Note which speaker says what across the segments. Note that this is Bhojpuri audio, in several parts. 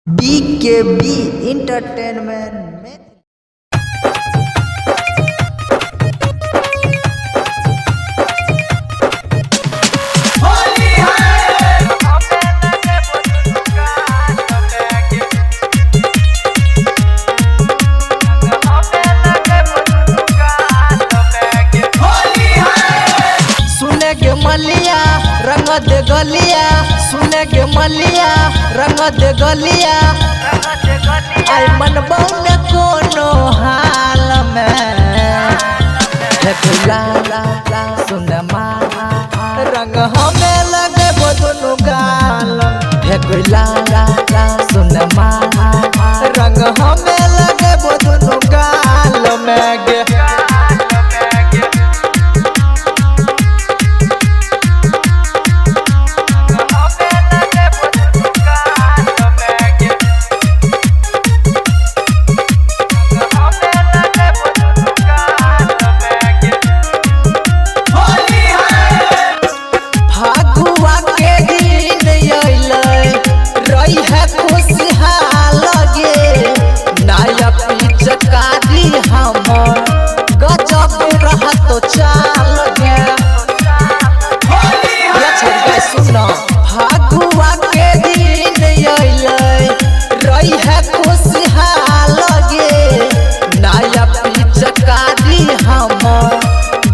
Speaker 1: BKB एंटरटेनमेंट में सुने के मलिया रंग दे गलिया, सुने के मलिया रंग दे गलिया, आई मन बौने कोनो हाल में ला ला ला सुन माँ रंग हमें लगे वो दोनों गाल ला ला ला सुन माँ रंग हमें लगे वो दोनों गाल में गे फागुआ के दिन रही है खुशहाल गे नया पिचकारी हम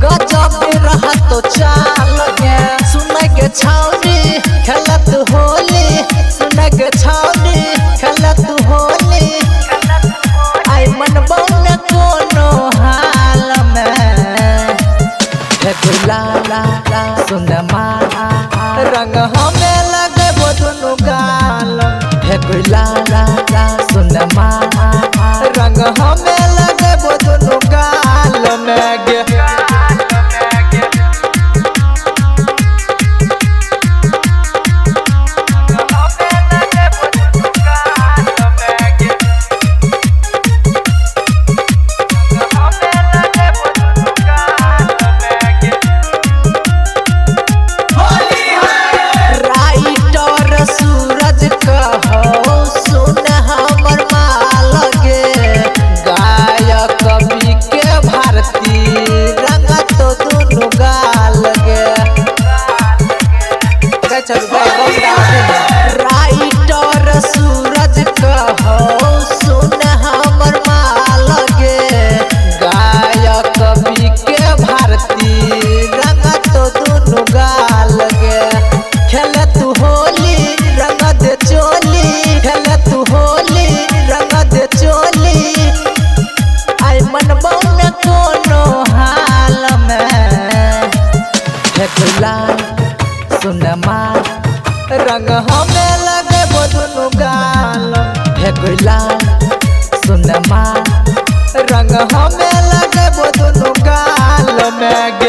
Speaker 1: गजब रहा तो चाल गे सुन के छावनी खेलत होली सुन के छावनी खेलत होली आई मन बौन कोनो हाल में ला ला ला सुन माँ रंग हमें लगे वो दोनों गाल ला ला ला सुन माँ रंग हमें लगे वो दोनों गाल में गे राइटर सूरज कहो सुन हमर माल गे गायक कवि के भारती रंग तो दोनों गाल गे खेल तू होली रंग दे चोली खेल तू होली रंग दे चोली आई मन बौन कोनो हाल में ला सुन माँ रंग हमें लगे वो दोनों गाल ला सुन माँ रंग हमें लगे वो दोनों गाल में